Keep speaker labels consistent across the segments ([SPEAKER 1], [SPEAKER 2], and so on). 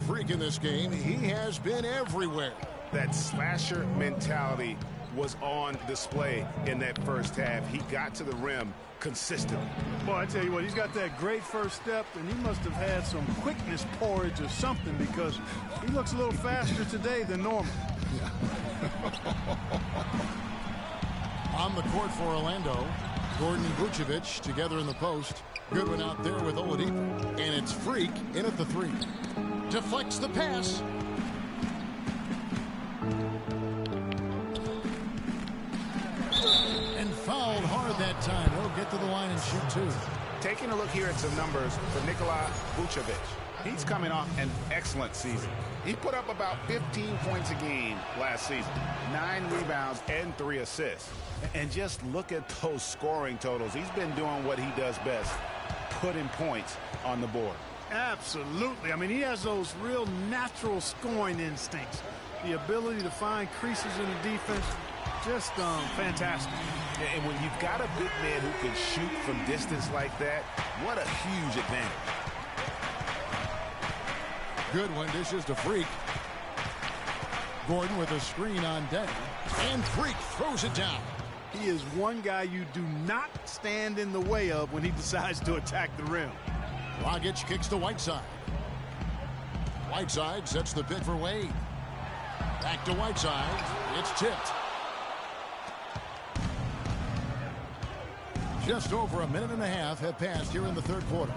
[SPEAKER 1] Freak in this game. He has been everywhere.
[SPEAKER 2] That slasher mentality was on display in that first half. He got to the rim consistently.
[SPEAKER 3] Boy, I tell you what, he's got that great first step, and he must have had some quickness porridge or something, because he looks a little faster today than normal.
[SPEAKER 1] Yeah. On the court for Orlando, Gordon and Vucevic together in the post. Goodwin out there with Oladipo. And it's Freak in at the three. Deflects the pass. And fouled hard that time. He'll get to the line and shoot two.
[SPEAKER 2] Taking a look here at some numbers for Nikola Vucevic. He's coming off an excellent season. He put up about 15 points a game last season, 9 rebounds and 3 assists. And just look at those scoring totals. He's been doing what he does best, putting points on the board.
[SPEAKER 3] Absolutely. I mean, he has those real natural scoring instincts. The ability to find creases in the defense, just fantastic.
[SPEAKER 2] And when you've got a big man who can shoot from distance like that, what a huge advantage.
[SPEAKER 1] Goodwin dishes to Freak. Gordon with a screen on Day. And Freak throws it down.
[SPEAKER 3] He is one guy you do not stand in the way of when he decides to attack the rim.
[SPEAKER 1] Dragic kicks to Whiteside. Whiteside sets the pick for Wade. Back to Whiteside. It's tipped. Just over a minute and a half have passed here in the third quarter.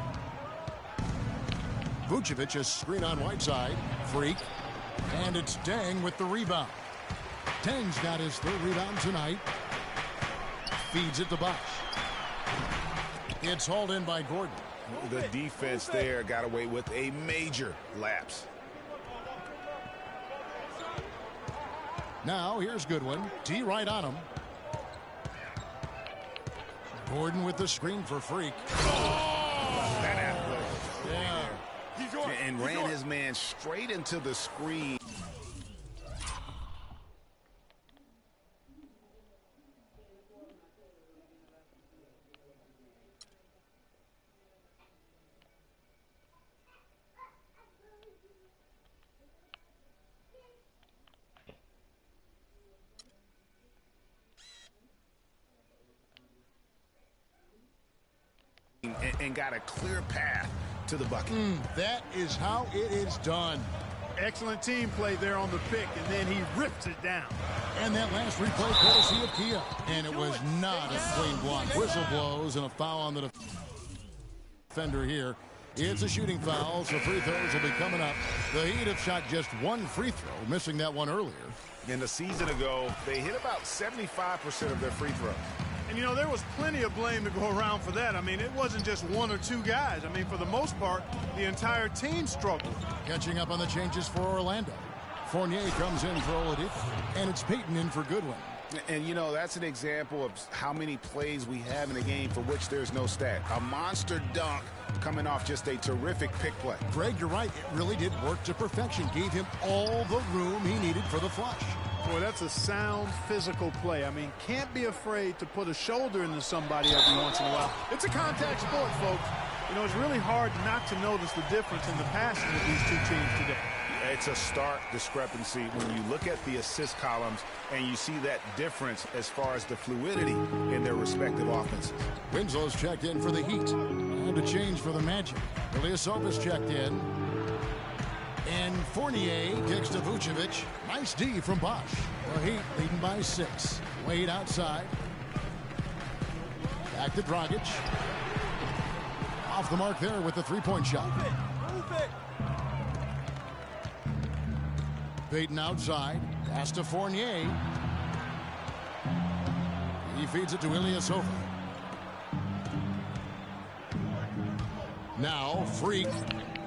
[SPEAKER 1] Vucevic a screen on Whiteside. Freak. And it's Deng with the rebound. Deng's got his third rebound tonight. Feeds it to Bosh. It's hauled in by Gordon.
[SPEAKER 2] The defense there got away with a major lapse.
[SPEAKER 1] Now here's Goodwin. T right on him. Gordon with the screen for Freak.
[SPEAKER 2] Oh! That athletic.
[SPEAKER 1] Yeah.
[SPEAKER 2] And ran his man straight into the screen. And got a clear path to the bucket.
[SPEAKER 1] That is how it is done.
[SPEAKER 3] Excellent team play there on the pick, and then he rips it down.
[SPEAKER 1] And that last replay courtesy of Kia. And it was not a clean block. Whistle blows and a foul on the defender here. It's a shooting foul, so free throws will be coming up. The Heat have shot just one free throw, missing that one earlier.
[SPEAKER 2] And a season ago, they hit about 75% of their free throws.
[SPEAKER 3] And, you know, there was plenty of blame to go around for that. I mean, it wasn't just one or two guys. I mean, for the most part, the entire team struggled.
[SPEAKER 1] Catching up on the changes for Orlando. Fournier comes in for Oladipo, and it's Payton in for Goodwin.
[SPEAKER 2] And, you know, that's an example of how many plays we have in a game for which there's no stat. A monster dunk coming off just a terrific pick play.
[SPEAKER 1] Greg, you're right. It really did work to perfection. Gave him all the room he needed for the flush.
[SPEAKER 3] Boy, that's a sound physical play. I mean, can't be afraid to put a shoulder into somebody every once in a while. It's a contact sport, folks. You know, it's really hard not to notice the difference in the passing of these two teams today.
[SPEAKER 2] It's a stark discrepancy when you look at the assist columns and you see that difference as far as the fluidity in their respective offenses.
[SPEAKER 1] Winslow's checked in for the Heat. And a change for the Magic. Ilyasova's checked in. And Fournier kicks to Vucevic. Nice D from Bosh. The Heat leading by 6. Wade outside. Back to Dragic. Off the mark there with the three-point shot.
[SPEAKER 3] Move it.
[SPEAKER 1] Payton outside. Pass to Fournier. He feeds it to Ilyasova. Now, Freak.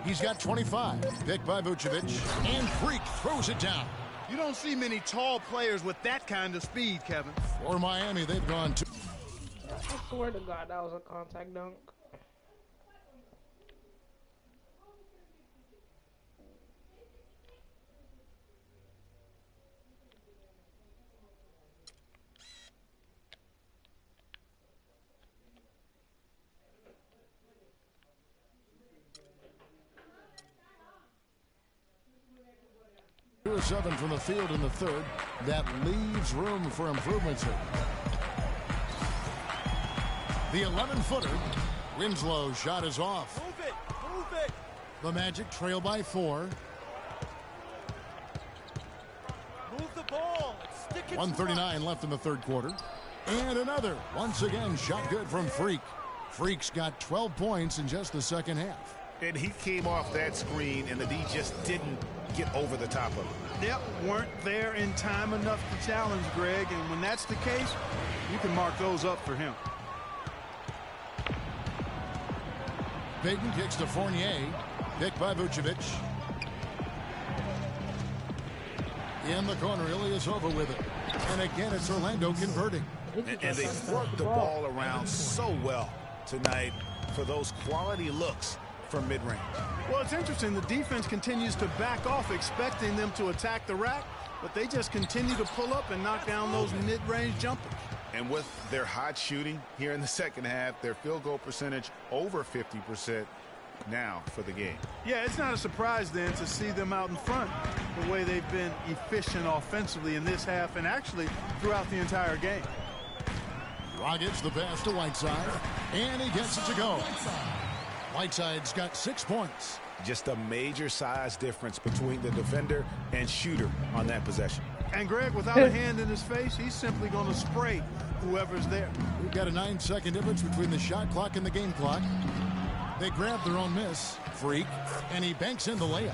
[SPEAKER 1] He's got 25. Picked by Vucevic. And Freak throws it down.
[SPEAKER 3] You don't see many tall players with that kind of speed, Kevin.
[SPEAKER 1] For Miami, they've gone to...
[SPEAKER 4] I swear to God, that was a contact dunk.
[SPEAKER 1] 2 of 7 from the field in the third. That leaves room for improvements here. The 11-footer. Winslow's shot is off.
[SPEAKER 5] Move it. Move it.
[SPEAKER 1] The Magic trail by 4.
[SPEAKER 5] Move the ball. Stick it.
[SPEAKER 1] 1:39 left in the third quarter. And another. Once again, shot good from Freak. Freak's got 12 points in just the second half.
[SPEAKER 2] And he came off that screen, and the D just didn't get over the top of it.
[SPEAKER 3] Yep, weren't there in time enough to challenge Greg, and when that's the case, you can mark those up for him.
[SPEAKER 1] Payton kicks to Fournier. Picked by Vucevic. In the corner, Ilyasova with it. And again, it's Orlando converting.
[SPEAKER 2] And they worked the ball around so well tonight for those quality looks from mid-range.
[SPEAKER 3] Well, it's interesting. The defense continues to back off, expecting them to attack the rack, but they just continue to pull up and knock down those mid-range jumpers.
[SPEAKER 2] And with their hot shooting here in the second half, their field goal percentage over 50% now for the game.
[SPEAKER 3] Yeah, it's not a surprise then to see them out in front the way they've been efficient offensively in this half and actually throughout the entire game.
[SPEAKER 1] Rockets the pass to Whiteside, and he gets it to go. Whiteside's got 6 points.
[SPEAKER 2] Just a major size difference between the defender and shooter on that possession.
[SPEAKER 3] And Greg, without a hand in his face, he's simply going to spray whoever's there.
[SPEAKER 1] We've got a 9-second difference between the shot clock and the game clock. They grab their own miss. Freak, and he banks in the layup.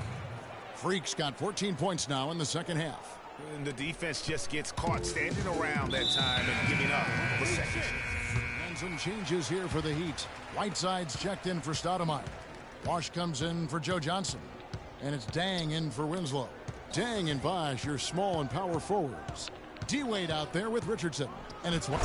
[SPEAKER 1] Freak's got 14 points now in the second half.
[SPEAKER 2] And the defense just gets caught standing around that time and giving up the second.
[SPEAKER 1] And some changes here for the Heat. Whiteside's checked in for Stoudemire. Wash comes in for Joe Johnson. And it's Dang in for Winslow. Dang and Bosh, your small and power forwards. D-Wade out there with Richardson. And it's one.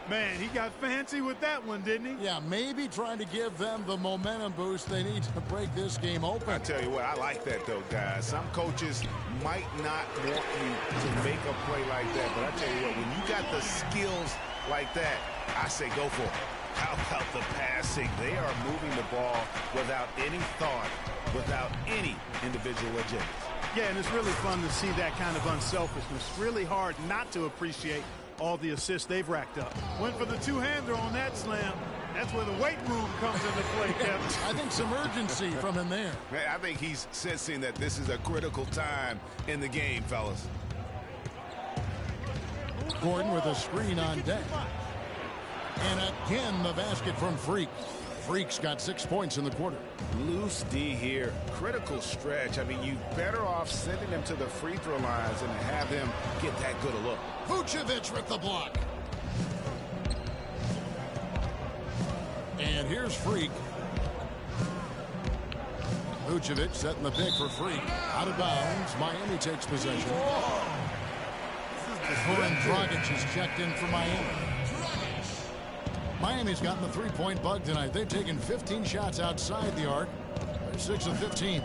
[SPEAKER 3] Man, he got fancy with that one, didn't he?
[SPEAKER 1] Yeah, maybe trying to give them the momentum boost they need to break this game open.
[SPEAKER 2] I tell you what, I like that, though, guys. Some coaches might not want you to make a play like that, but I tell you what, when you got the skills like that, I say go for it. How about the passing? They are moving the ball without any thought, without any individual agenda.
[SPEAKER 3] Yeah, and it's really fun to see that kind of unselfishness. Really hard not to appreciate all the assists they've racked up. Went for the two-hander on that slam. That's where the weight room comes into play, Kevin.
[SPEAKER 1] I think some urgency from him there.
[SPEAKER 2] I think he's sensing that this is a critical time in the game, fellas.
[SPEAKER 1] Gordon with a screen on deck. And again, the basket from Freak. Freak's got 6 points in the quarter.
[SPEAKER 2] Loose D here. Critical stretch. I mean, you better off sending him to the free throw lines than to have him get that good a look.
[SPEAKER 1] Vucevic with the block. And here's Freak. Vucevic setting the pick for Freak. Out of bounds. Miami takes possession. Goran Dragic is checked in for Miami. Miami's gotten the three-point bug tonight. They've taken 15 shots outside the arc. They're 6 of 15.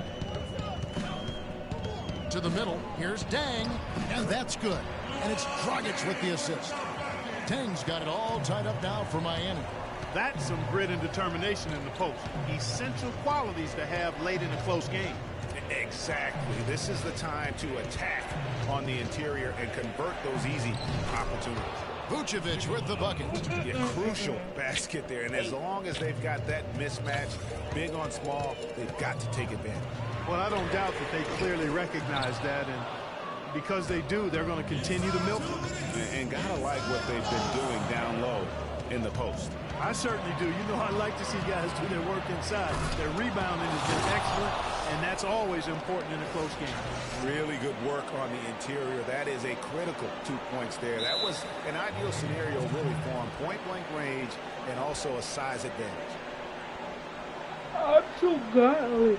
[SPEAKER 1] To the middle. Here's Dang. And that's good. And it's Dragic with the assist. Dang's got it all tied up now for Miami.
[SPEAKER 3] That's some grit and determination in the post. Essential qualities to have late in a close game.
[SPEAKER 2] Exactly. This is the time to attack on the interior and convert those easy opportunities.
[SPEAKER 1] Vucevic with the bucket.
[SPEAKER 2] Yeah, crucial basket there. And as long as they've got that mismatch, big on small, they've got to take advantage.
[SPEAKER 3] Well, I don't doubt that they clearly recognize that. And because they do, they're going to continue to milk them.
[SPEAKER 2] And gotta like what they've been doing down low in the post.
[SPEAKER 3] I certainly do. You know, I like to see guys do their work inside. Their rebounding has been excellent, and that's always important in a close game.
[SPEAKER 2] Really good work on the interior. That is a critical 2 points there. That was an ideal scenario really for him. Point-blank range and also a size advantage.
[SPEAKER 4] I'm too godly.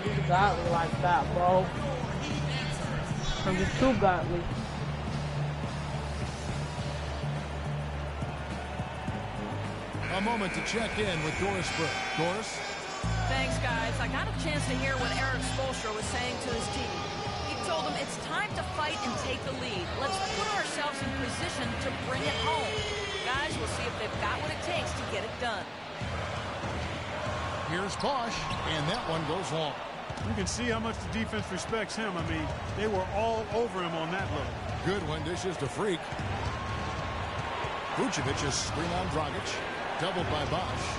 [SPEAKER 4] Too godly like that, bro. I'm just too godly.
[SPEAKER 1] A moment to check in with Doris Burke. Doris?
[SPEAKER 6] Thanks, guys. I got a chance to hear what Eric Spoelstra was saying to his team. He told them it's time to fight and take the lead. Let's put ourselves in position to bring it home. Guys, we'll see if they've got what it takes to get it done.
[SPEAKER 1] Here's Bosch, and that one goes long.
[SPEAKER 3] You can see how much the defense respects him. I mean, they were all over him on that look.
[SPEAKER 1] Goodwin dishes to Freak. Vucevic's screen on Dragic. Doubled by Bosch.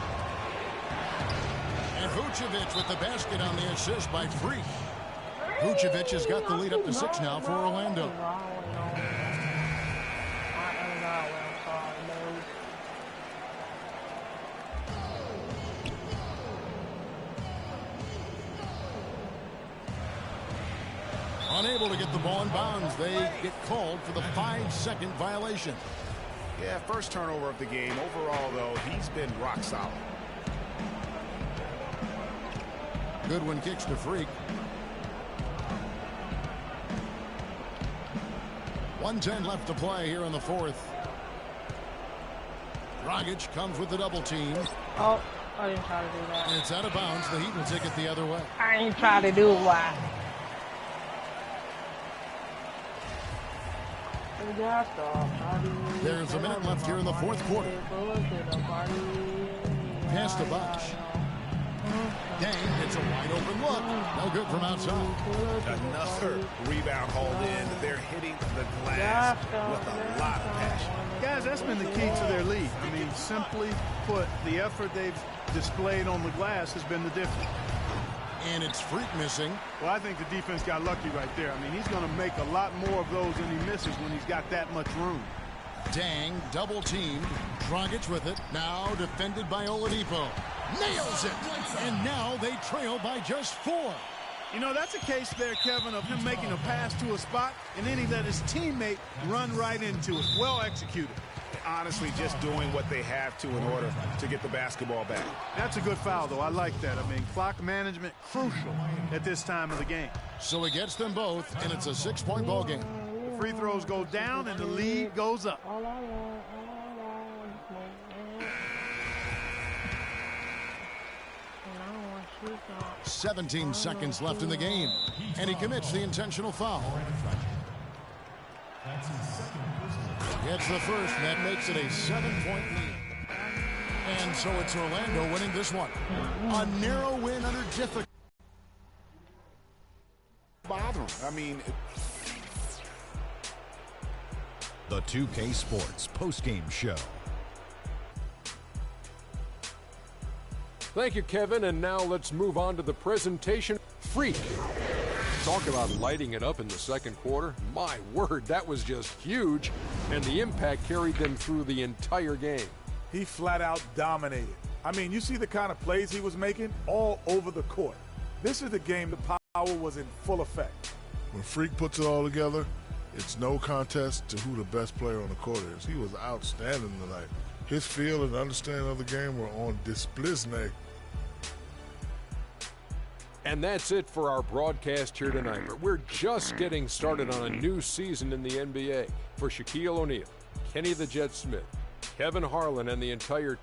[SPEAKER 1] And Vucevic with the basket on the assist by Freak. Vucevic has got the lead up to 6 now for Orlando. Unable to get the ball in bounds. They get called for the 5-second violation.
[SPEAKER 2] Yeah, first turnover of the game. Overall, though, he's been rock solid.
[SPEAKER 1] Goodwin kicks to Freak. 1:10 left to play here in the fourth. Dragic comes with the double team.
[SPEAKER 4] Oh, I didn't try to do that.
[SPEAKER 1] And it's out of bounds. The Heat will take it the other way.
[SPEAKER 4] I ain't trying to do it. Why?
[SPEAKER 1] There's a minute left here in the fourth quarter. Pass to Bosch. Dang, it's a wide open look. No good from outside.
[SPEAKER 2] Another rebound hauled in. They're hitting the glass with a lot of passion.
[SPEAKER 3] Guys, that's been the key to their lead. I mean, simply put, the effort they've displayed on the glass has been the difference.
[SPEAKER 1] And it's Freak missing.
[SPEAKER 3] Well, I think the defense got lucky right there. I mean, he's going to make a lot more of those than he misses when he's got that much room.
[SPEAKER 1] Dang, double teamed. Dragic with it. Now defended by Oladipo. Nails it. And now they trail by just 4.
[SPEAKER 3] You know, that's a case there, Kevin, of him making a pass to a spot, and then he let his teammate run right into it. Well executed.
[SPEAKER 2] Honestly, just doing what they have to in order to get the basketball back.
[SPEAKER 3] That's a good foul, though. I like that. I mean, clock management crucial at this time of the game.
[SPEAKER 1] So he gets them both, and it's a 6-point ball game.
[SPEAKER 3] The free throws go down, and the lead goes up.
[SPEAKER 1] 17 seconds left in the game, and he commits the intentional foul. Gets the first, and that makes it a 7-point lead. And so it's Orlando winning this one. A narrow win under difficult.
[SPEAKER 2] Bother him. I mean,
[SPEAKER 7] The 2K Sports postgame show.
[SPEAKER 8] Thank you, Kevin, and now let's move on to the presentation. Freak. Talk about lighting it up in the second quarter. My word, that was just huge, and the impact carried them through the entire game.
[SPEAKER 9] He flat out dominated. I mean, you see the kind of plays he was making all over the court. This is the game the power was in full effect.
[SPEAKER 10] When Freak puts it all together, it's no contest to who the best player on the court is. He was outstanding tonight. His feel and understanding of the game were on display.
[SPEAKER 8] And that's it for our broadcast here tonight. But we're just getting started on a new season in the NBA. For Shaquille O'Neal, Kenny the Jet Smith, Kevin Harlan, and the entire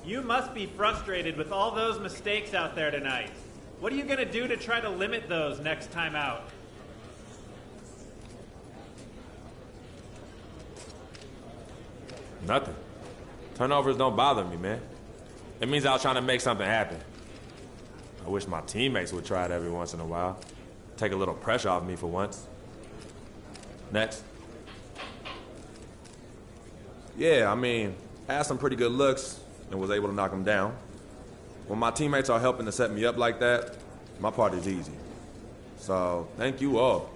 [SPEAKER 11] You must be frustrated with all those mistakes out there tonight. What are you going to do to try to limit those next time out?
[SPEAKER 12] Nothing. Turnovers don't bother me, man. It means I was trying to make something happen. I wish my teammates would try it every once in a while. Take a little pressure off me for once. Next. Yeah, I mean, I had some pretty good looks and was able to knock them down. When my teammates are helping to set me up like that, my part is easy. So, thank you all.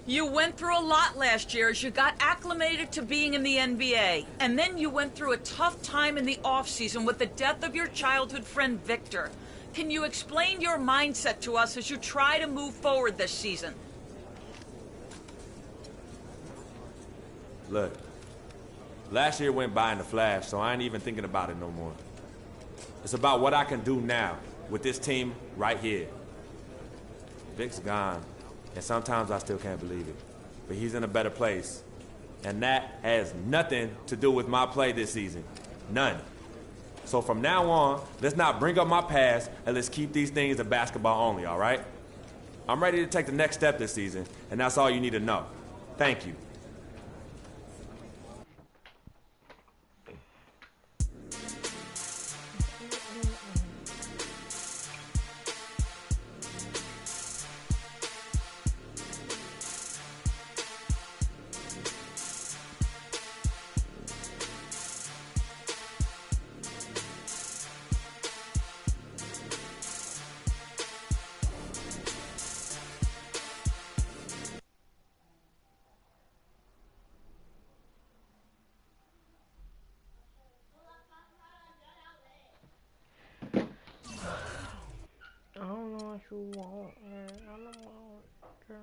[SPEAKER 6] You went through a lot last year as you got acclimated to being in the NBA. And then you went through a tough time in the offseason with the death of your childhood friend, Victor. Can you explain your mindset to us as you try to move forward this season?
[SPEAKER 12] Look, last year went by in a flash, so I ain't even thinking about it no more. It's about what I can do now with this team right here. Vic's gone, and sometimes I still can't believe it. But he's in a better place. And that has nothing to do with my play this season. None. So from now on, let's not bring up my past, and let's keep these things in basketball only, all right? I'm ready to take the next step this season, and that's all you need to know. Thank you.
[SPEAKER 4] I don't know what you want, man. I don't want to.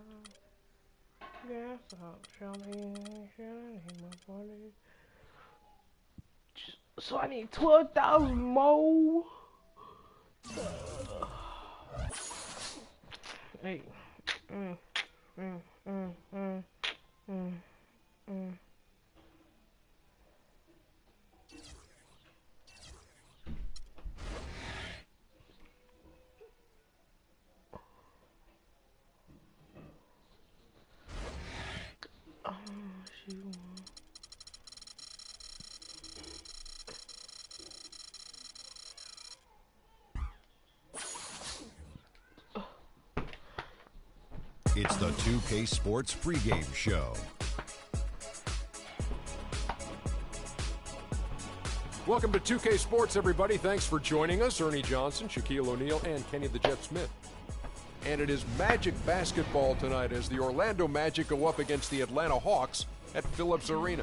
[SPEAKER 4] Yes, I'll show me my body. So I need 12,000 more. Hey.
[SPEAKER 7] It's the 2K Sports pregame show.
[SPEAKER 8] Welcome to 2K Sports, everybody. Thanks for joining us. Ernie Johnson, Shaquille O'Neal, and Kenny the Jet Smith. And it is Magic basketball tonight as the Orlando Magic go up against the Atlanta Hawks at Phillips Arena.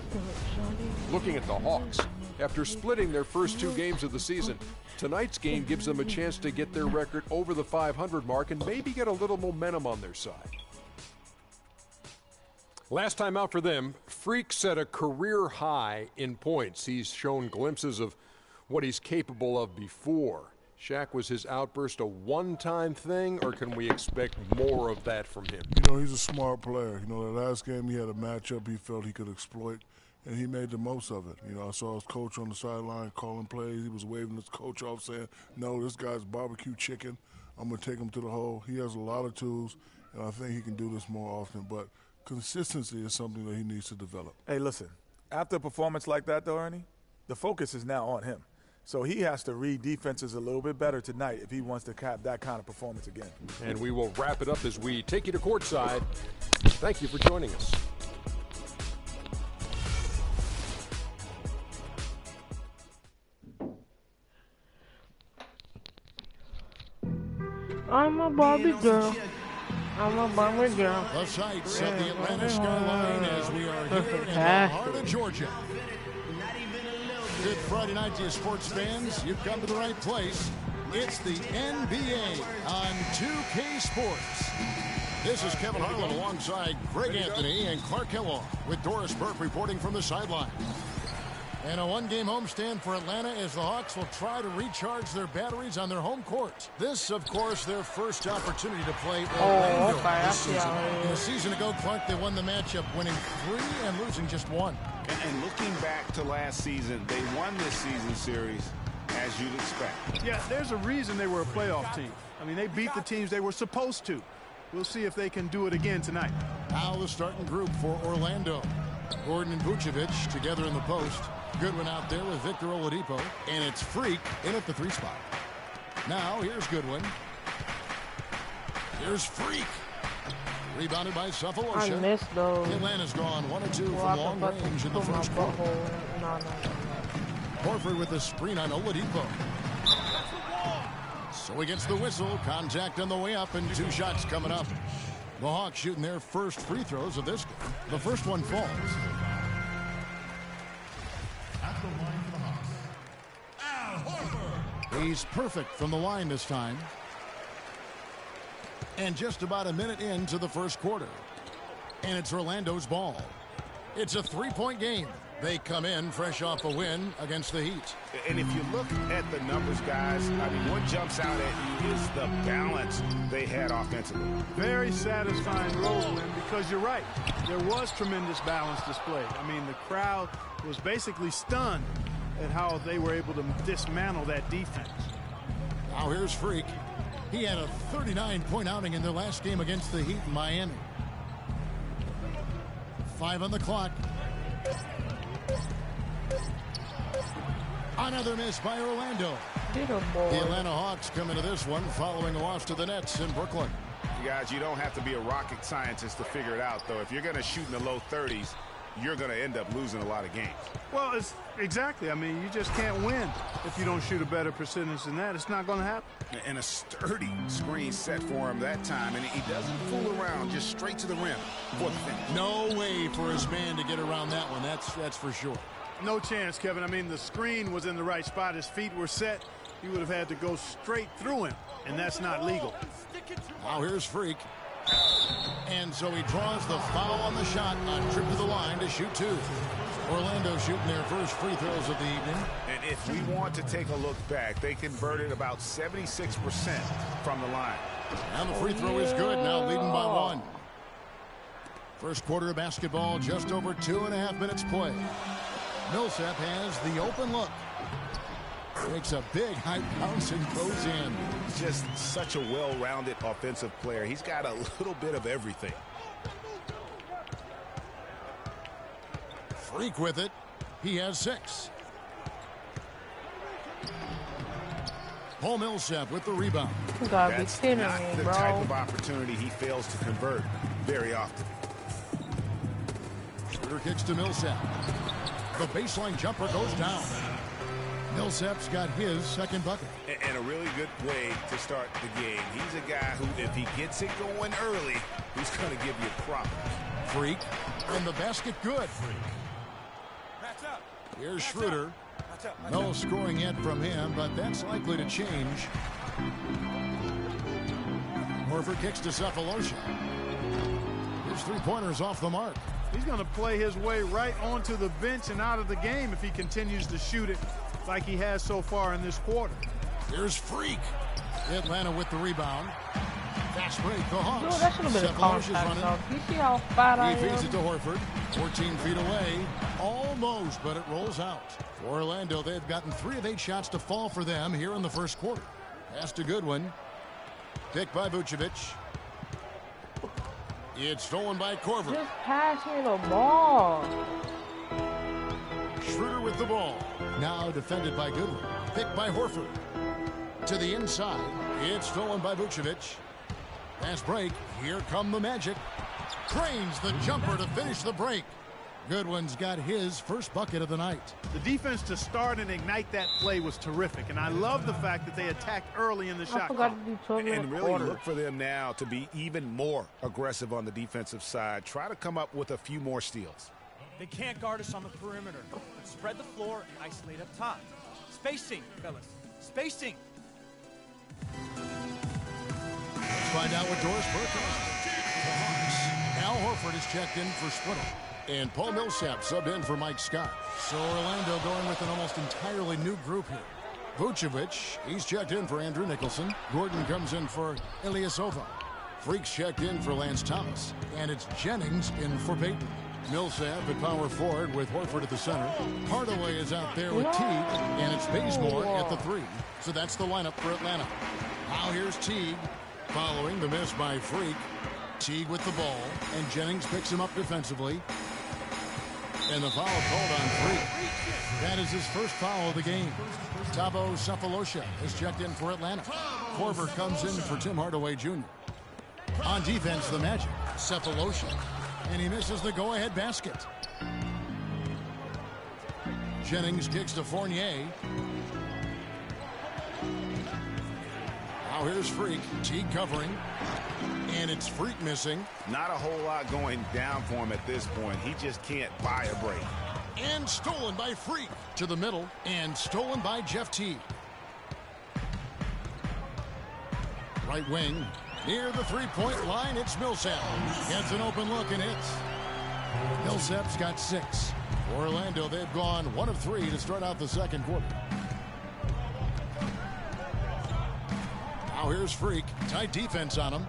[SPEAKER 8] Looking at the Hawks, after splitting their first 2 games of the season, tonight's game gives them a chance to get their record over the 500 mark and maybe get a little momentum on their side. Last time out for them, Freak set a career high in points. He's shown glimpses of what he's capable of before. Shaq, was his outburst a one-time thing, or can we expect more of that from him?
[SPEAKER 10] You know, he's a smart player. You know, the last game he had a matchup he felt he could exploit, and he made the most of it. You know, I saw his coach on the sideline calling plays. He was waving his coach off saying, no, this guy's barbecue chicken. I'm going to take him to the hole. He has a lot of tools, and I think he can do this more often. But consistency is something that he needs to develop.
[SPEAKER 9] Hey, listen, after a performance like that, though, Ernie, the focus is now on him. So he has to read defenses a little bit better tonight if he wants to have that kind of performance again.
[SPEAKER 8] And we will wrap it up as we take you to courtside. Thank you for joining us.
[SPEAKER 4] I'm a Barbie girl. I'm a Barbie girl.
[SPEAKER 1] The sights of the Atlanta skyline as we are here in the heart of Georgia. Good Friday night to you sports fans. You've come to the right place. It's the NBA on 2K Sports. This is Kevin Harlan alongside Greg Anthony and Clark Kellogg with Doris Burke reporting from the sideline. And a one-game homestand for Atlanta as the Hawks will try to recharge their batteries on their home court. This, of course, their first opportunity to play Orlando this season. A season ago, Clark, they won the matchup, winning 3 and losing just 1.
[SPEAKER 2] And looking back to last season, they won this season series as you'd expect.
[SPEAKER 3] Yeah, there's a reason they were a playoff team. I mean, they beat the teams they were supposed to. We'll see if they can do it again tonight.
[SPEAKER 1] Now the starting group for Orlando. Gordon and Vucevic together in the post. Goodwin out there with Victor Oladipo. And it's Freak in at the 3 spot. Now here's Goodwin. Here's Freak. Rebounded by Cephalosha.
[SPEAKER 4] I missed those.
[SPEAKER 1] Atlanta's gone 1 or 2 from long range in the first quarter.
[SPEAKER 4] No.
[SPEAKER 1] Horford with a screen on Oladipo. So he gets the whistle. Contact on the way up and 2 shots coming up. The Hawks shooting their first free throws of this game. The first one falls. At the line for the Hawks, Al Horford. He's perfect from the line this time. And just about a minute into the first quarter. And it's Orlando's ball. It's a 3-point game. They come in fresh off a win against the Heat.
[SPEAKER 2] And if you look at the numbers, guys, I mean, what jumps out at you is the balance they had offensively.
[SPEAKER 3] Very satisfying road win because you're right. There was tremendous balance displayed. I mean, the crowd was basically stunned at how they were able to dismantle that defense.
[SPEAKER 1] Now here's Freak. He had a 39-point outing in their last game against the Heat in Miami. 5 on the clock. Another miss by Orlando. The Atlanta Hawks come into this one following a loss to the Nets in Brooklyn.
[SPEAKER 2] You guys, you don't have to be a rocket scientist to figure it out, though. If you're going to shoot in the low 30s, you're going to end up losing a lot of games.
[SPEAKER 3] Well, it's exactly. I mean, you just can't win if you don't shoot a better percentage than that. It's not going to happen.
[SPEAKER 2] And a sturdy screen set for him that time, and he doesn't fool around, just straight to the rim for the finish.
[SPEAKER 1] No way for his man to get around that one. That's for sure.
[SPEAKER 3] No chance, Kevin. I mean, the screen was in the right spot. His feet were set. He would have had to go straight through him, and that's not legal.
[SPEAKER 1] Now here's Freak. And so he draws the foul on the shot on trip to the line to shoot 2. Orlando shooting their first free throws of the evening.
[SPEAKER 2] And if we want to take a look back, they converted about 76% from the line.
[SPEAKER 1] And the free throw is good, now leading by 1. First quarter of basketball, just over 2.5 minutes play. Millsap has the open look. Makes a big high bounce and goes in.
[SPEAKER 2] Just such a well-rounded offensive player. He's got a little bit of everything.
[SPEAKER 1] Freak with it. He has 6. Paul Millsap with the rebound.
[SPEAKER 4] You gotta be
[SPEAKER 2] That's
[SPEAKER 4] kidding
[SPEAKER 2] not
[SPEAKER 4] me,
[SPEAKER 2] the
[SPEAKER 4] bro.
[SPEAKER 2] type of opportunity he fails to convert very often.
[SPEAKER 1] Schroeder kicks to Millsap. The baseline jumper goes down. Millsap's got his second bucket.
[SPEAKER 2] And a really good way to start the game. He's a guy who, if he gets it going early, he's going to give you a prop.
[SPEAKER 1] Freak. And the basket good. Here's Schroeder. No scoring yet from him, but that's likely to change. Horford kicks to Cephalosha. His three-pointer's off the mark.
[SPEAKER 3] He's going to play his way right onto the bench and out of the game if he continues to shoot it like he has so far in this quarter.
[SPEAKER 1] Here's Freak. Atlanta with the rebound. Fast break, the Hawks.
[SPEAKER 4] Dude, that should have been a contact, though. You see how fat I am?
[SPEAKER 1] He feeds it to Horford. 14 feet away. Almost, but it rolls out. For Orlando, they've gotten 3 of 8 shots to fall for them here in the first quarter. Pass to Goodwin. Picked by Vucevic. It's stolen by Korver.
[SPEAKER 4] Just pass me the ball.
[SPEAKER 1] Schroeder with the ball. Now defended by Goodwin. Picked by Horford. To the inside. It's stolen by Vucevic. Pass break. Here come the Magic. Cranes the jumper to finish the break. Goodwin's got his first bucket of the night.
[SPEAKER 3] The defense to start and ignite that play was terrific, and I love the fact that they attacked early in the shot clock.
[SPEAKER 2] And really look for them now to be even more aggressive on the defensive side. Try to come up with a few more steals.
[SPEAKER 5] They can't guard us on the perimeter. Let's spread the floor and isolate up top. Spacing, fellas. Spacing.
[SPEAKER 1] Let's find out what Doris Burke has. The Hawks. Al Horford is checked in for Spittle. And Paul Millsap subbed in for Mike Scott. So Orlando going with an almost entirely new group here. Vucevic, he's checked in for Andrew Nicholson. Gordon comes in for Ilyasova. Freak's checked in for Lance Thomas. And it's Jennings in for Payton. Millsap at power forward with Horford at the center. Hardaway is out there with Teague. And it's Bazemore at the 3. So that's the lineup for Atlanta. Now here's Teague following the miss by Freak. Teague with the ball, and Jennings picks him up defensively. And the foul called on Freak. That is his first foul of the game. Thabo Cephalosha is checked in for Atlanta. Korver comes in for Tim Hardaway Jr. On defense, the Magic. Cephalosha. And he misses the go-ahead basket. Jennings kicks to Fournier. Now here's Freak. Teague covering. And it's Freak missing.
[SPEAKER 2] Not a whole lot going down for him at this point. He just can't buy a break.
[SPEAKER 1] And stolen by Freak to the middle. And stolen by Jeff Teague. Right wing. Near the three-point line, it's Millsap. Gets an open look and hits. Millsap's got 6. Orlando, they've gone 1 of 3 to start out the second quarter. Now here's Freak. Tight defense on him.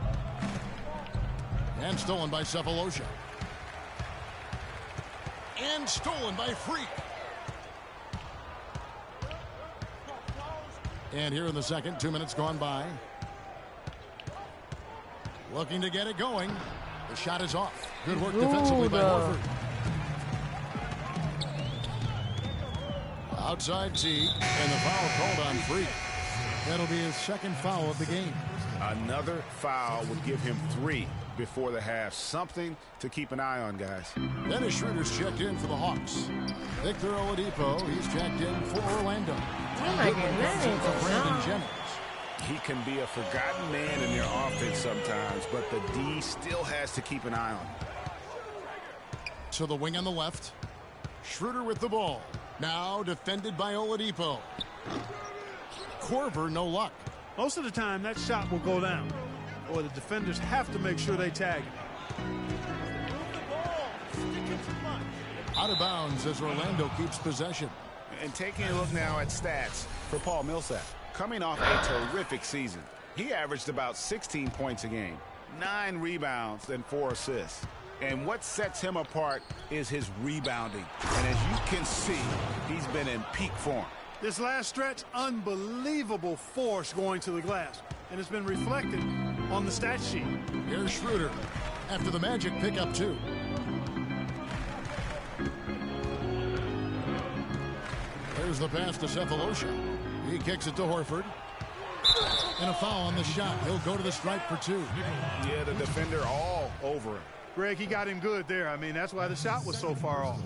[SPEAKER 1] And stolen by Cephalosha. And stolen by Freak. And here in the second, 2 minutes gone by. Looking to get it going. The shot is off. Good work defensively by Horford. Outside T, and the foul called on Freak. That'll be his second foul of the game.
[SPEAKER 2] Another foul would give him 3 before the half. Something to keep an eye on, guys.
[SPEAKER 1] Dennis Schroeder's checked in for the Hawks. Victor Oladipo, he's checked in for Orlando.
[SPEAKER 4] Oh my goodness.
[SPEAKER 1] For Brandon Jennings.
[SPEAKER 2] He can be a forgotten man in their offense sometimes, but the D still has to keep an eye on him.
[SPEAKER 1] So the wing on the left. Schroeder with the ball. Now defended by Oladipo. Korver, no luck.
[SPEAKER 3] Most of the time, that shot will go down. Or the defenders have to make sure they tag it.
[SPEAKER 1] Out of bounds as Orlando keeps possession.
[SPEAKER 2] And taking a look now at stats for Paul Millsap. Coming off a terrific season, he averaged about 16 points a game, 9 rebounds, and 4 assists. And what sets him apart is his rebounding. And as you can see, he's been in peak form.
[SPEAKER 3] This last stretch, unbelievable force going to the glass. And it's been reflected on the stat sheet.
[SPEAKER 1] Here's Schroeder after the Magic pick up 2. There's the pass to Cephalosha. He kicks it to Horford. And a foul on the shot. He'll go to the stripe for 2.
[SPEAKER 2] Yeah, the defender all over him.
[SPEAKER 3] Greg, he got him good there. I mean, that's why the shot was so far off.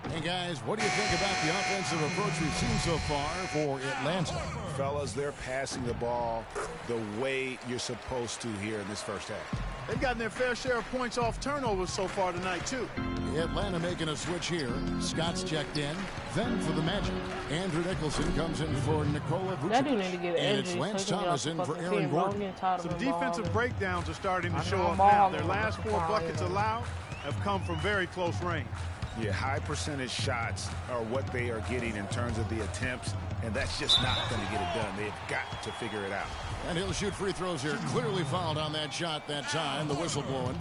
[SPEAKER 1] Hey, guys, what do you think about the offensive approach we've seen so far for Atlanta?
[SPEAKER 2] Fellas, they're passing the ball the way you're supposed to here in this first half.
[SPEAKER 3] They've gotten their fair share of points off turnovers so far tonight, too.
[SPEAKER 1] Atlanta making a switch here. Scott's checked in. Then for the Magic, Andrew Nicholson comes in for Nikola
[SPEAKER 4] That dude
[SPEAKER 1] Vucevic.
[SPEAKER 4] need to get
[SPEAKER 1] And it's Lance Thomas in for Aaron Gordon.
[SPEAKER 3] Some defensive breakdowns are starting to show up now. Their last 4 buckets allowed have come from very close range.
[SPEAKER 2] Yeah, high percentage shots are what they are getting in terms of the attempts, and that's just not going to get it done. They've got to figure it out.
[SPEAKER 1] And he'll shoot free throws here. Clearly fouled on that shot that time. The whistle blowing.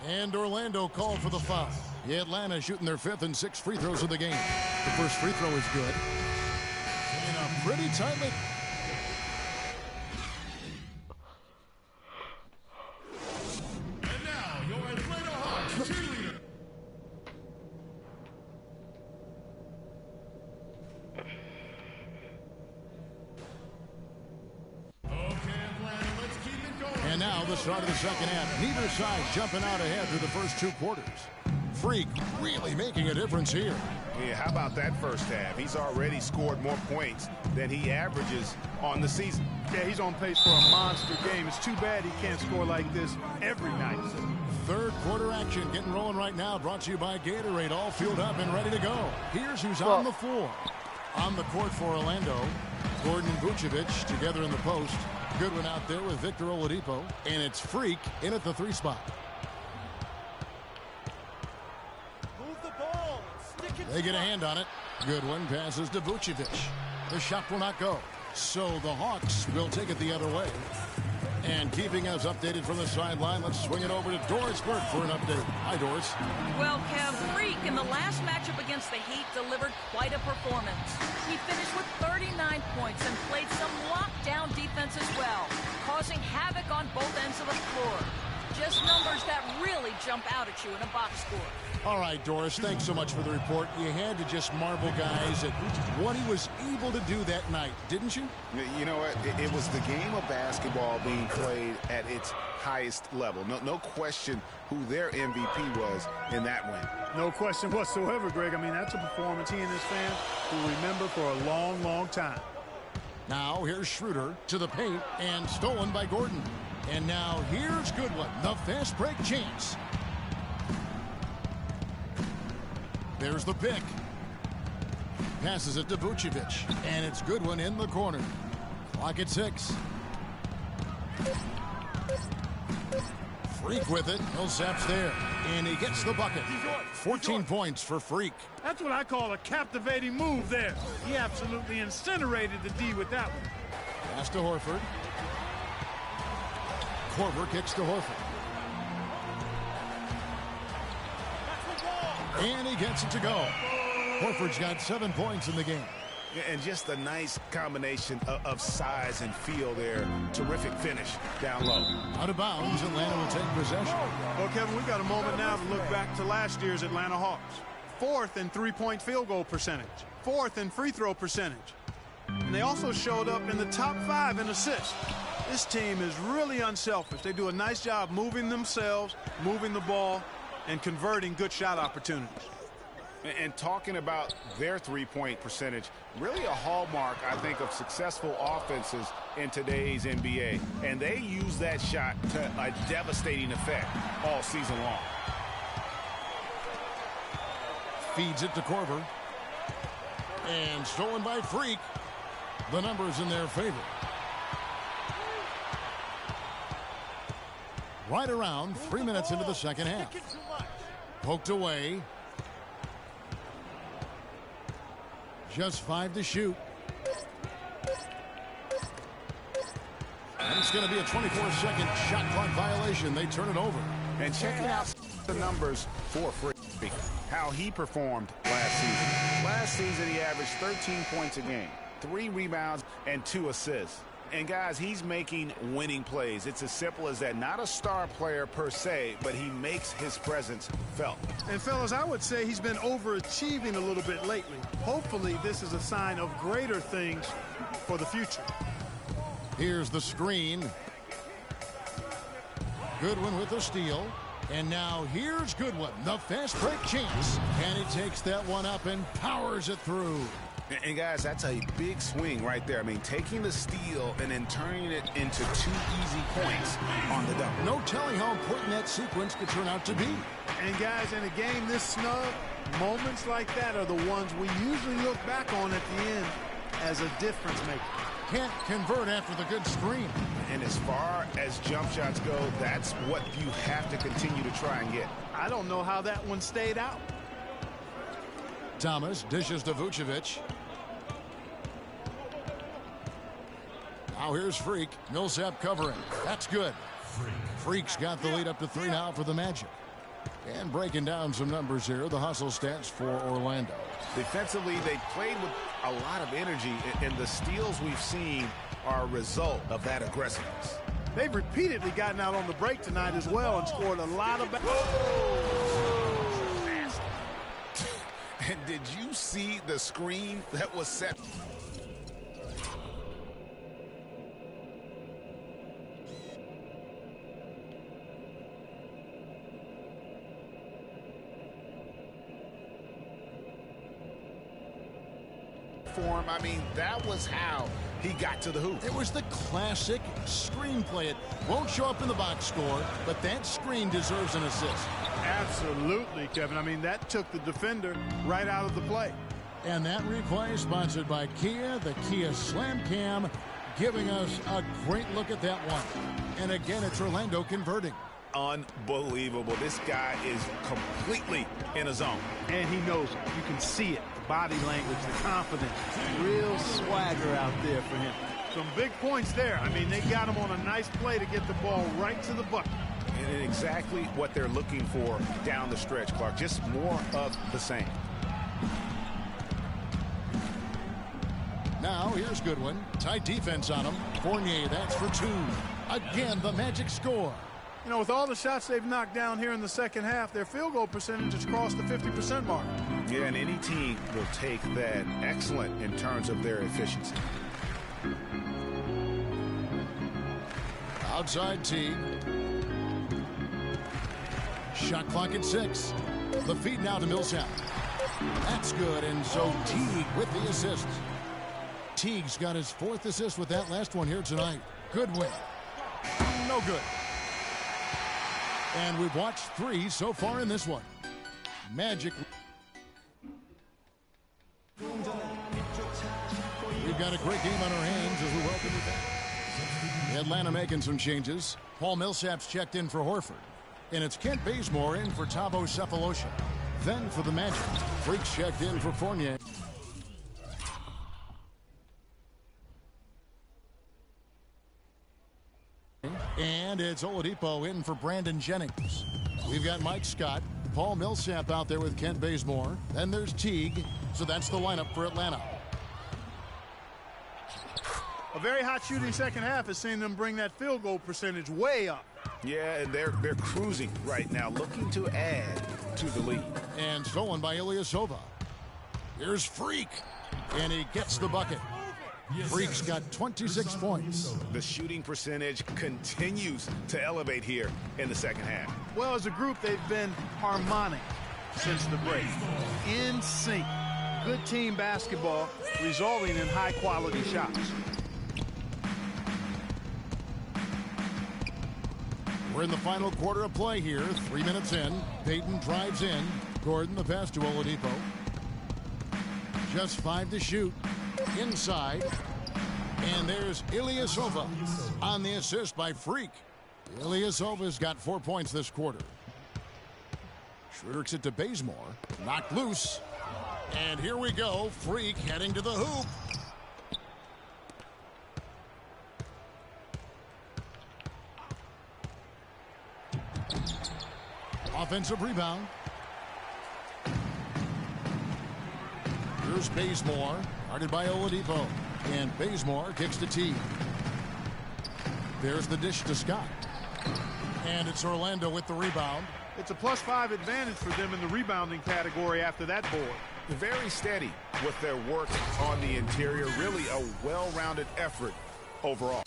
[SPEAKER 1] And Orlando called for the foul. Atlanta shooting their 5th and 6th free throws of the game. The first free throw is good. In a pretty tightly. And now your Atlanta Hawks cheerleader. And now the start of the second half. Neither side jumping out ahead through the first 2 quarters. Freak really making a difference here.
[SPEAKER 2] Yeah, how about that first half? He's already scored more points than he averages on the season.
[SPEAKER 3] Yeah, he's on pace for a monster game. It's too bad he can't score like this every night.
[SPEAKER 1] Third quarter action getting rolling right now. Brought to you by Gatorade. All fueled up and ready to go. Here's who's on the floor. On the court for Orlando, Gordon and Vucevic together in the post. Goodwin out there with Victor Oladipo. And it's Freak in at the 3 spot.
[SPEAKER 5] Move the ball. Stick it.
[SPEAKER 1] They get a hand on it. Goodwin passes to Vucevic. The shot will not go. So the Hawks will take it the other way. And keeping us updated from the sideline, let's swing it over to Doris Burke for an update. Hi, Doris.
[SPEAKER 6] Well, Kev, Freak in the last matchup against the Heat delivered quite a performance. He finished with 39 points and played some lockdown defense as well, causing havoc on both ends of the floor. Just numbers that really jump out at you in a box score.
[SPEAKER 1] All right, Doris, thanks so much for the report. You had to just marvel, guys, at what he was able to do that night, didn't you?
[SPEAKER 2] You know what? It was the game of basketball being played at its highest level. No question who their MVP was in that win.
[SPEAKER 3] No question whatsoever, Greg. I mean, that's a performance he and his fans will remember for a long, long time.
[SPEAKER 1] Now here's Schroeder to the paint and stolen by Gordon. And now here's Goodwin, the fast break chance. There's the pick. Passes it to Vucevic. And it's Goodwin in the corner. Clock at 6. Freak with it. Millsap's there. And he gets the bucket. 14 points for Freak.
[SPEAKER 3] That's what I call a captivating move there. He absolutely incinerated the D with that one.
[SPEAKER 1] Pass to Horford. Korver kicks to Horford. And he gets it to go. Horford's got 7 points in the game.
[SPEAKER 2] And just a nice combination of size and feel there. Terrific finish down low.
[SPEAKER 1] Out of bounds, Atlanta will take possession.
[SPEAKER 3] Well, Kevin, we got a moment now to look back to last year's Atlanta Hawks. 4th in three-point field goal percentage. 4th in free throw percentage. And they also showed up in the top 5 in assists. This team is really unselfish. They do a nice job moving themselves, moving the ball, and converting good shot opportunities.
[SPEAKER 2] And talking about their three-point percentage, really a hallmark, I think, of successful offenses in today's NBA. And they use that shot to a devastating effect all season long.
[SPEAKER 1] Feeds it to Korver. And stolen by Freak. The numbers in their favor. Right around 3 minutes into the second half. Poked away. Just 5 to shoot. And it's going to be a 24-second shot clock violation. They turn it over.
[SPEAKER 2] And checking out the numbers for Freak, how he performed last season. Last season, he averaged 13 points a game, 3 rebounds, and 2 assists. And, guys, he's making winning plays. It's as simple as that. Not a star player per se, but he makes his presence felt.
[SPEAKER 3] And, fellas, I would say he's been overachieving a little bit lately. Hopefully, this is a sign of greater things for the future.
[SPEAKER 1] Here's the screen. Goodwin with the steal. And now here's Goodwin, the fast break chance. And he takes that one up and powers it through.
[SPEAKER 2] And, guys, that's a big swing right there. I mean, taking the steal and then turning it into 2 easy points on the dunk.
[SPEAKER 1] No telling how important that sequence could turn out to be.
[SPEAKER 3] And, guys, in a game this snug, moments like that are the ones we usually look back on at the end as a difference maker.
[SPEAKER 1] Can't convert after the good screen.
[SPEAKER 2] And as far as jump shots go, that's what you have to continue to try and get.
[SPEAKER 3] I don't know how that one stayed out.
[SPEAKER 1] Thomas dishes to Vucevic. Now here's Freak. Millsap covering. That's good. Freak's got the lead up to 3 now for the Magic. And breaking down some numbers here, the hustle stats for Orlando.
[SPEAKER 2] Defensively, they played with a lot of energy, and the steals we've seen are a result of that aggressiveness.
[SPEAKER 3] They've repeatedly gotten out on the break tonight as well and scored a lot of...
[SPEAKER 2] And did you see the screen that was set? I mean, that was how he got to the hoop.
[SPEAKER 1] It was the classic screenplay. It won't show up in the box score, but that screen deserves an assist.
[SPEAKER 3] Absolutely, Kevin. I mean, that took the defender right out of the play.
[SPEAKER 1] And that replay is sponsored by Kia, the Kia Slam Cam, giving us a great look at that one. And again, it's Orlando converting.
[SPEAKER 2] Unbelievable. This guy is completely in a zone.
[SPEAKER 3] And he knows it. You can see it. The body language, the confidence. Real swagger out there for him. Some big points there. I mean, they got him on a nice play to get the ball right to the bucket.
[SPEAKER 2] And exactly what they're looking for down the stretch, Clark. Just more of the same.
[SPEAKER 1] Now, here's Goodwin. Tight defense on him. Fournier, that's for 2. Again, the Magic score.
[SPEAKER 3] You know, with all the shots they've knocked down here in the second half, their field goal percentage has crossed the 50% mark.
[SPEAKER 2] Yeah, and any team will take that excellent in terms of their efficiency.
[SPEAKER 1] Outside Teague. Shot clock at 6. The feed now to Millsap. That's good, and so Teague with the assist. Teague's got his 4th assist with that last one here tonight. Good win. No good. And we've watched 3 so far in this one. Magic. We've got a great game on our hands as we welcome you back. Atlanta making some changes. Paul Millsap's checked in for Horford. And it's Kent Bazemore in for Thabo Sefolosha. Then for the Magic, Freaks checked in for Fournier. And it's Oladipo in for Brandon Jennings. We've got Mike Scott, Paul Millsap out there with Kent Bazemore. Then there's Teague. So that's the lineup for Atlanta.
[SPEAKER 3] A very hot shooting second half has seen them bring that field goal percentage way up.
[SPEAKER 2] Yeah, and they're cruising right now, looking to add to the lead.
[SPEAKER 1] And stolen by Ilyasova. Here's Freak, and he gets the bucket. Freak's got 26 points.
[SPEAKER 2] The shooting percentage continues to elevate here in the second half.
[SPEAKER 3] Well, as a group, they've been harmonic since the break. In sync. Good team basketball, resulting in high-quality shots.
[SPEAKER 1] We're in the final quarter of play here. 3 minutes in. Payton drives in. Gordon the pass to Oladipo. Just 5 to shoot. Inside. And there's Ilyasova on the assist by Freak. Ilyasova's got 4 points this quarter. Schroeder it to Bazemore. Knocked loose. And here we go. Freak heading to the hoop. Offensive rebound. Here's Bazemore, guarded by Oladipo. And Bazemore kicks to T. There's the dish to Scott. And it's Orlando with the rebound.
[SPEAKER 3] It's a +5 advantage for them in the rebounding category after that board.
[SPEAKER 2] Very steady with their work on the interior. Really a well-rounded effort overall.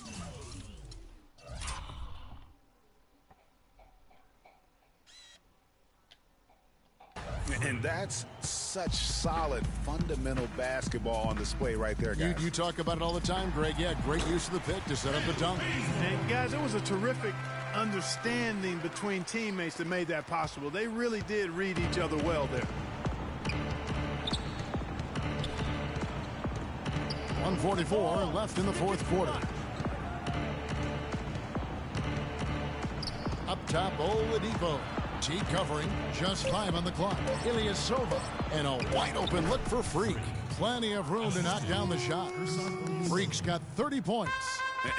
[SPEAKER 2] And that's such solid fundamental basketball on display right there, guys.
[SPEAKER 1] You talk about it all the time, Greg. Yeah, great use of the pick to set up the dunk.
[SPEAKER 3] And guys, it was a terrific understanding between teammates that made that possible. They really did read each other well there.
[SPEAKER 1] 1:44 left in the fourth quarter. Up top, Oladipo. T covering, just 5 on the clock. Ilyasova, and a wide open look for Freak. Plenty of room to knock down the shot. Freak's got 30 points.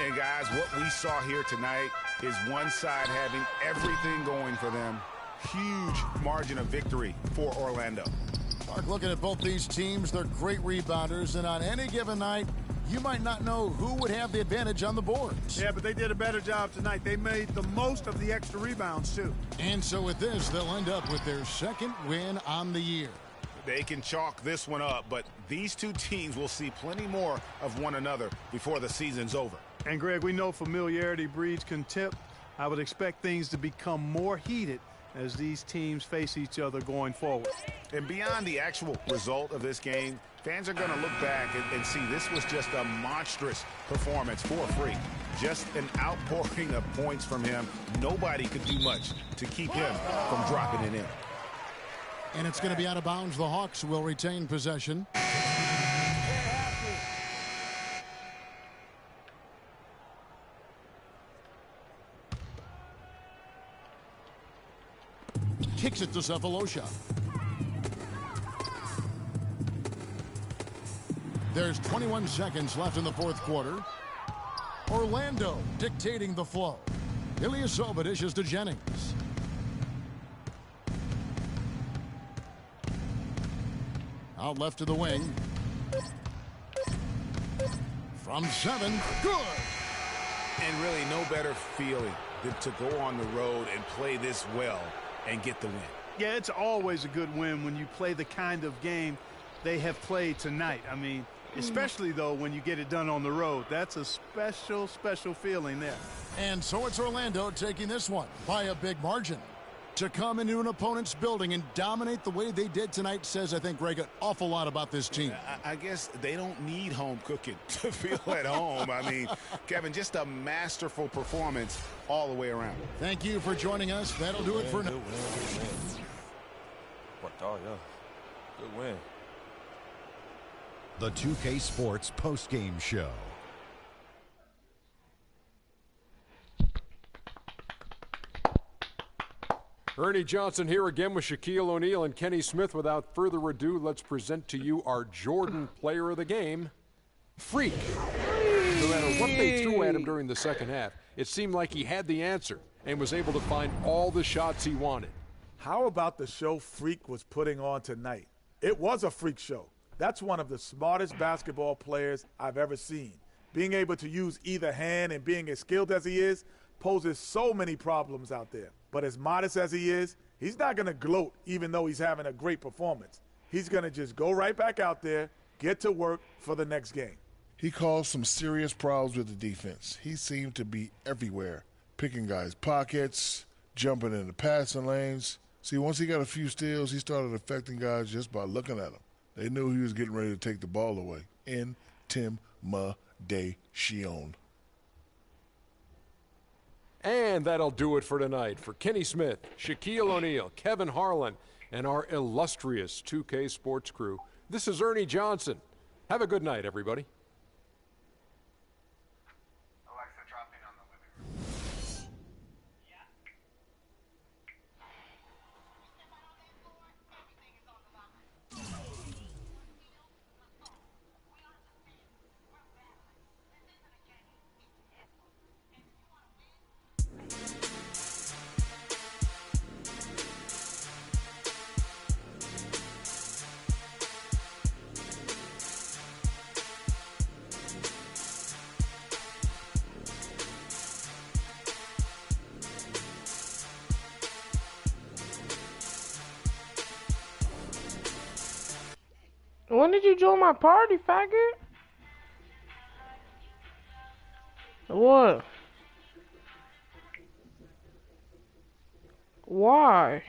[SPEAKER 2] And guys, what we saw here tonight is one side having everything going for them. Huge margin of victory for Orlando.
[SPEAKER 1] Mark, looking at both these teams, they're great rebounders, and on any given night, you might not know who would have the advantage on the boards.
[SPEAKER 3] Yeah, but they did a better job tonight. They made the most of the extra rebounds, too.
[SPEAKER 1] And so with this, they'll end up with their second win on the year.
[SPEAKER 2] They can chalk this one up, but these two teams will see plenty more of one another before the season's over.
[SPEAKER 3] And, Greg, we know familiarity breeds contempt. I would expect things to become more heated as these teams face each other going forward.
[SPEAKER 2] And beyond the actual result of this game, fans are going to look back and see this was just a monstrous performance for Freak. Just an outpouring of points from him. Nobody could do much to keep him from dropping it in.
[SPEAKER 1] And it's going to be out of bounds. The Hawks will retain possession. Kicks it to Sefolosha. There's 21 seconds left in the fourth quarter. Orlando dictating the flow. Ilyasova dishes to Jennings. Out left to the wing. From 7, good.
[SPEAKER 2] And really no better feeling than to go on the road and play this well and get the win.
[SPEAKER 3] Yeah, it's always a good win when you play the kind of game they have played tonight. I mean, especially, though, when you get it done on the road. That's a special, special feeling there.
[SPEAKER 1] And so it's Orlando taking this one by a big margin. To come into an opponent's building and dominate the way they did tonight says, I think, Greg, an awful lot about this team.
[SPEAKER 2] I guess they don't need home cooking to feel at home. I mean, Kevin, just a masterful performance all the way around.
[SPEAKER 1] Thank you for joining us. That'll do it for now.
[SPEAKER 12] Good win.
[SPEAKER 7] The 2K Sports postgame show.
[SPEAKER 8] Ernie Johnson here again with Shaquille O'Neal and Kenny Smith. Without further ado, let's present to you our Jordan player of the game, Freak. No matter what they threw at him during the second half, it seemed like he had the answer and was able to find all the shots he wanted.
[SPEAKER 9] How about the show Freak was putting on tonight? It was a freak show. That's one of the smartest basketball players I've ever seen. Being able to use either hand and being as skilled as he is poses so many problems out there. But as modest as he is, he's not going to gloat even though he's having a great performance. He's going to just go right back out there, get to work for the next game.
[SPEAKER 10] He caused some serious problems with the defense. He seemed to be everywhere, picking guys' pockets, jumping in the passing lanes. See, once he got a few steals, he started affecting guys just by looking at them. They knew he was getting ready to take the ball away. Intimidation.
[SPEAKER 8] And that'll do it for tonight. For Kenny Smith, Shaquille O'Neal, Kevin Harlan, and our illustrious 2K Sports crew, this is Ernie Johnson. Have a good night, everybody.
[SPEAKER 4] When did you join my party, faggot? What? Why?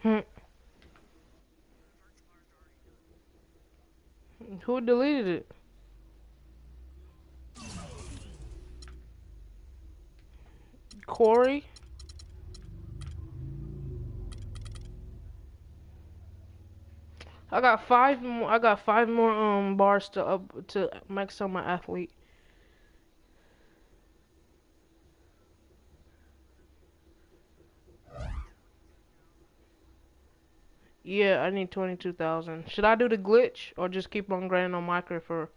[SPEAKER 4] Who deleted it? Corey? I got five more bars to max out my athlete. Yeah, I need 22,000. Should I do the glitch or just keep on grinding on micro for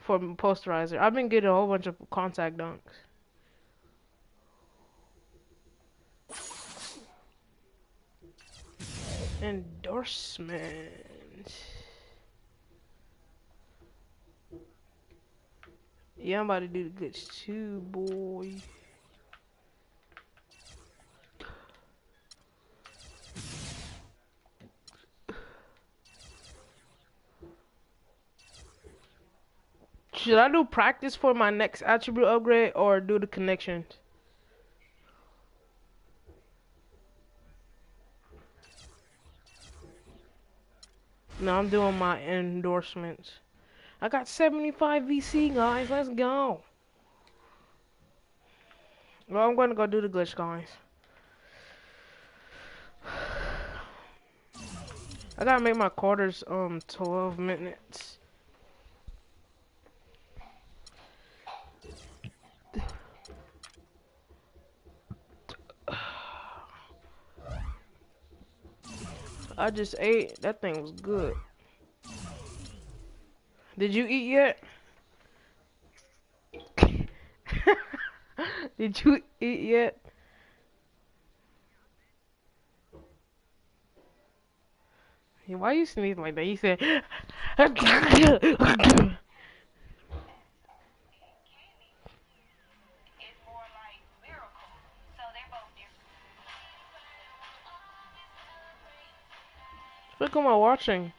[SPEAKER 4] posterizer? I've been getting a whole bunch of contact dunks. Endorsement. Yeah, I'm about to do the glitch too, boy. Should I do practice for my next attribute upgrade or do the connections? No, I'm doing my endorsements. I got 75 VC, guys. Let's go. Well, I'm going to go do the glitch, guys. I gotta make my quarters 12 minutes. I just ate. That thing was good. Did you eat yet? Did you eat yet? Hey, why you sneezing like that? You said. What am I watching?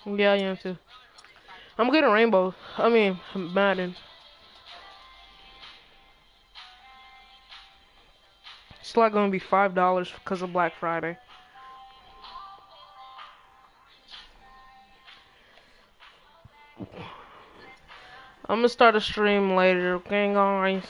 [SPEAKER 4] Yeah, I am too. I'm getting Rainbow. I mean, Madden. It's like gonna be $5 because of Black Friday. I'm gonna start a stream later, okay, guys?